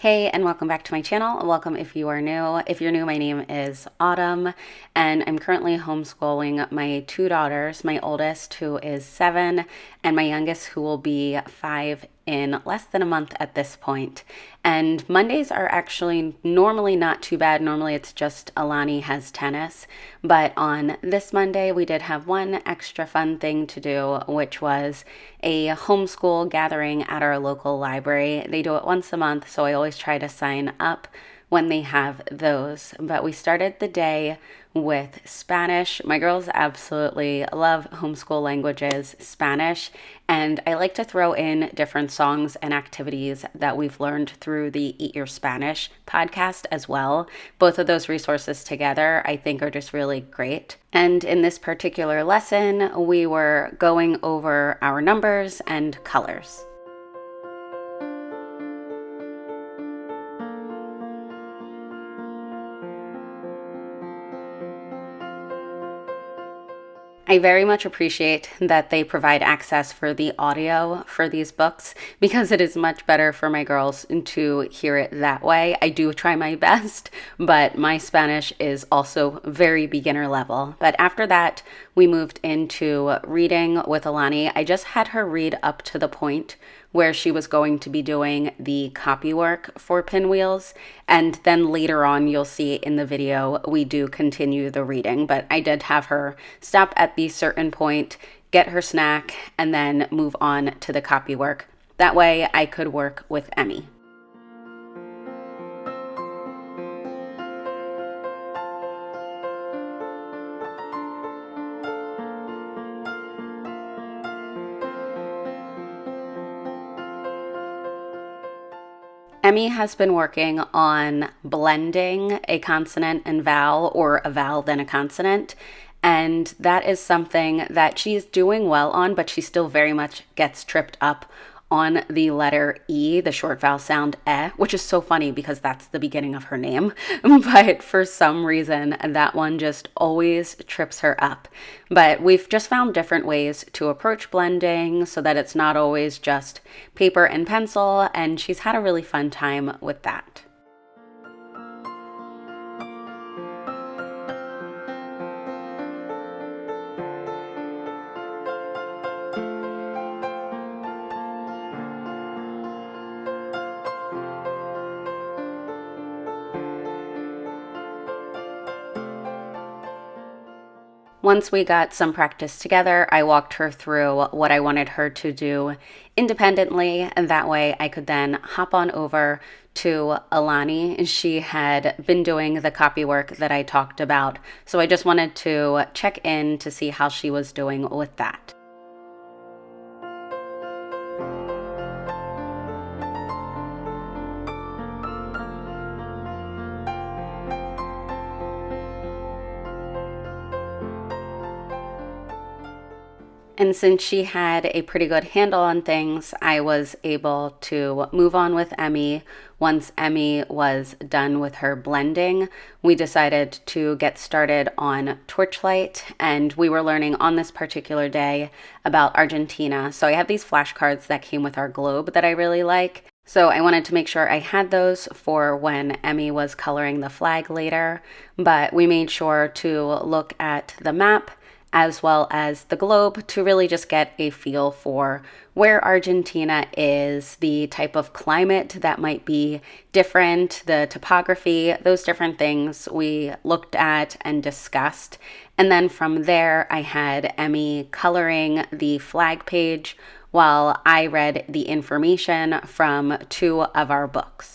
Hey, and welcome back to my channel. Welcome if you are new. If you're new, my name is Autumn, and I'm currently homeschooling my two daughters, my oldest, who is 7, and my youngest, who will be 5 in less than a month at this point. And Mondays are actually normally not too bad. Normally it's just Alani has tennis. But on this Monday, we did have one extra fun thing to do, which was a homeschool gathering at our local library. They do it once a month, so I always try to sign up when they have those. But we started the day with Spanish. My girls absolutely love homeschool languages, Spanish, and I like to throw in different songs and activities that we've learned through the Eat Your Spanish podcast as well. Both of those resources together, I think, are just really great. And in this particular lesson, we were going over our numbers and colors. I very much appreciate that they provide access for the audio for these books because it is much better for my girls to hear it that way. I do try my best, but my Spanish is also very beginner level. But after that, we moved into reading with Alani. I just had her read up to the point where she was going to be doing the copy work for Pinwheels. And then later on, you'll see in the video, we do continue the reading. But I did have her stop at the certain point, get her snack, and then move on to the copy work. That way I could work with Emmy. Emmy has been working on blending a consonant and vowel, or a vowel then a consonant, and that is something that she's doing well on, but she still very much gets tripped up on the letter E, the short vowel sound which is so funny because that's the beginning of her name. But for some reason, that one just always trips her up. But we've just found different ways to approach blending so that it's not always just paper and pencil, and she's had a really fun time with that. Once we got some practice together, I walked her through what I wanted her to do independently, and that way I could then hop on over to Alani. She had been doing the copy work that I talked about, so I just wanted to check in to see how she was doing with that. And since she had a pretty good handle on things, I was able to move on with Emmy. Once Emmy was done with her blending, we decided to get started on Torchlight, and we were learning on this particular day about Argentina. So I have these flashcards that came with our globe that I really like. So I wanted to make sure I had those for when Emmy was coloring the flag later, but we made sure to look at the map as well as the globe to really just get a feel for where Argentina is, the type of climate that might be different, the topography, those different things we looked at and discussed. And then from there, I had Emmy coloring the flag page while I read the information from 2 of our books.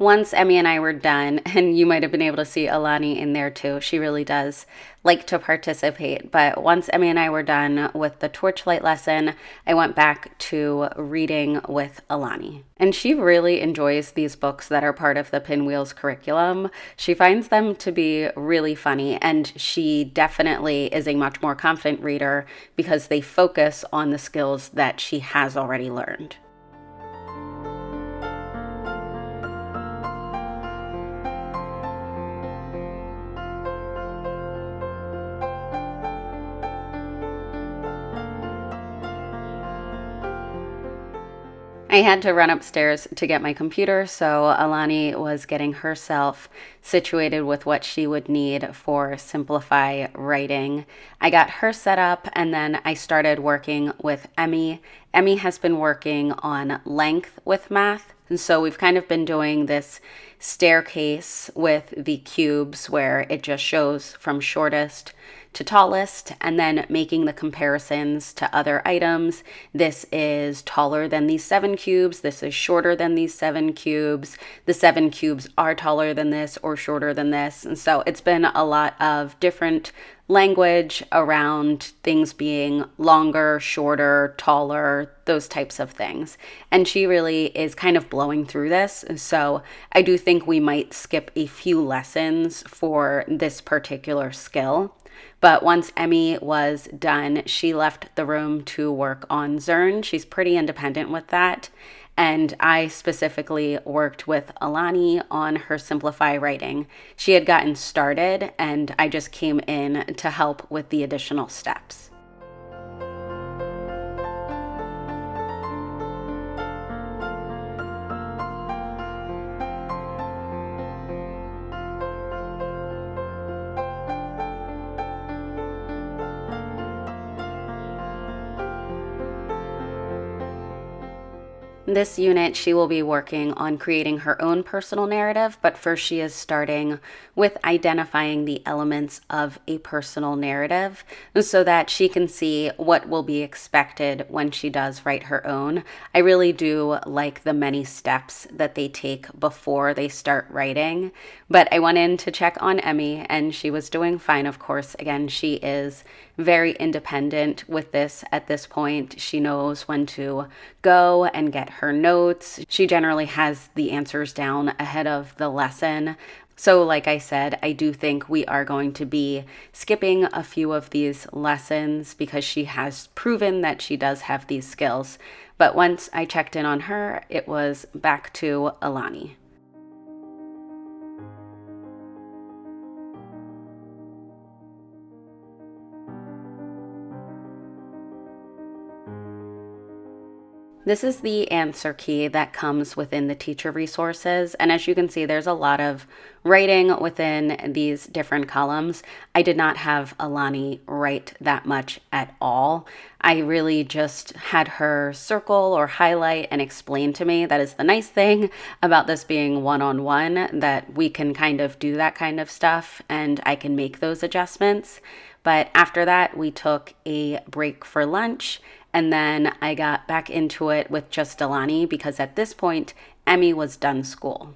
once Emmy and I were done, and you might have been able to see Alani in there too. She really does like to participate. But once Emmy and I were done with the torchlight lesson, I went back to reading with Alani. And she really enjoys these books that are part of the Pinwheels curriculum. She finds them to be really funny, and she definitely is a much more confident reader because they focus on the skills that she has already learned. I had to run upstairs to get my computer, so Alani was getting herself situated with what she would need for Simplify writing. I got her set up, and then I started working with Emmy. Emmy has been working on length with math, and so we've kind of been doing this staircase with the cubes where it just shows from shortest to tallest, and then making the comparisons to other items. This is taller than these 7 cubes. This is shorter than these 7 cubes. The 7 cubes are taller than this or shorter than this. And so it's been a lot of different language around things being longer, shorter, taller, those types of things. And she really is kind of blowing through this. So I do think we might skip a few lessons for this particular skill. But once Emmy was done, she left the room to work on Zern. She's pretty independent with that. And I specifically worked with Alani on her Simplify writing. She had gotten started, and I just came in to help with the additional steps. This unit, she will be working on creating her own personal narrative, but first she is starting with identifying the elements of a personal narrative so that she can see what will be expected when she does write her own. I really do like the many steps that they take before they start writing, but I went in to check on Emmy, and she was doing fine, of course. Again, she is very independent with this at this point. She knows when to go and get her notes. She generally has the answers down ahead of the lesson. So like I said, I do think we are going to be skipping a few of these lessons because she has proven that she does have these skills. But once I checked in on her, it was back to Alani. This is the answer key that comes within the teacher resources. And as you can see, there's a lot of writing within these different columns. I did not have Alani write that much at all. I really just had her circle or highlight and explain to me. That is the nice thing about this being one-on-one, that we can kind of do that kind of stuff and I can make those adjustments. But after that, we took a break for lunch. And then I got back into it with just Alani because at this point, Emmy was done school.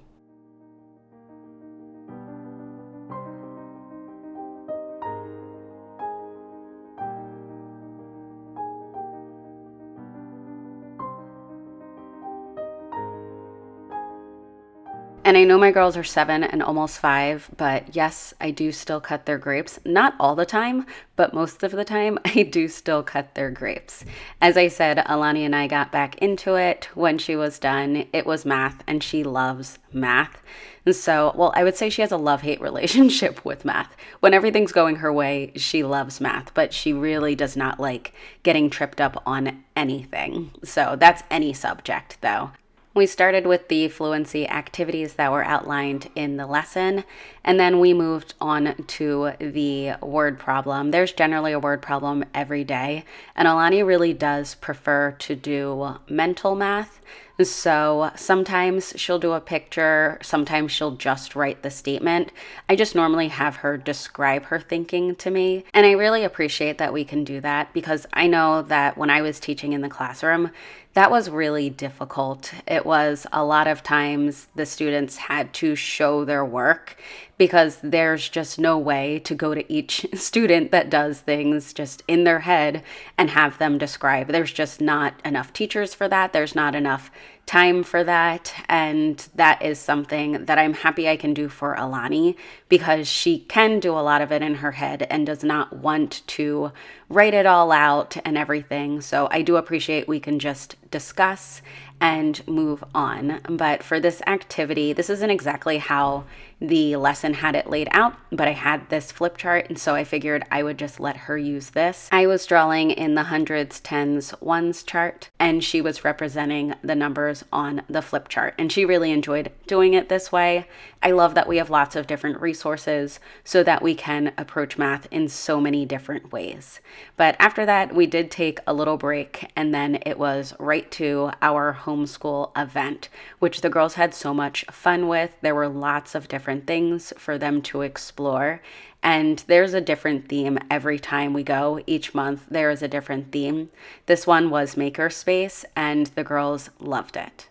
And I know my girls are 7 and almost 5, but yes, I do still cut their grapes. Not all the time, but most of the time, I do still cut their grapes. As I said, Alani and I got back into it when she was done. It was math, and she loves math. And so, well, I would say she has a love-hate relationship with math. When everything's going her way, she loves math, but she really does not like getting tripped up on anything. So that's any subject, though. We started with the fluency activities that were outlined in the lesson, and then we moved on to the word problem. There's generally a word problem every day, and Alani really does prefer to do mental math. So sometimes she'll do a picture, sometimes she'll just write the statement. I just normally have her describe her thinking to me. And I really appreciate that we can do that because I know that when I was teaching in the classroom, that was really difficult. It was a lot of times the students had to show their work because there's just no way to go to each student that does things just in their head and have them describe. There's just not enough teachers for that. There's not enough time for that. And that is something that I'm happy I can do for Alani because she can do a lot of it in her head and does not want to write it all out and everything. So I do appreciate we can just discuss and move on. But for this activity, this isn't exactly how the lesson had it laid out, but I had this flip chart, and so I figured I would just let her use this. I was drawing in the hundreds, tens, ones chart, and she was representing the numbers on the flip chart, and she really enjoyed doing it this way. I love that we have lots of different resources so that we can approach math in so many different ways. But after that, we did take a little break, and then it was right to our homeschool event, which the girls had so much fun with. There were lots of different things for them to explore. And there's a different theme every time we go. Each month there is a different theme. This one was Makerspace, and the girls loved it.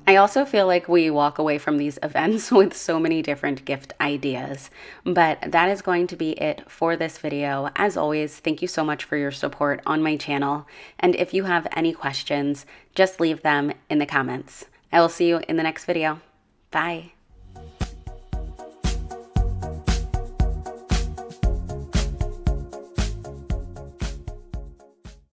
I also feel like we walk away from these events with so many different gift ideas, but that is going to be it for this video. As always, thank you so much for your support on my channel, and if you have any questions, just leave them in the comments. I will see you in the next video. Bye.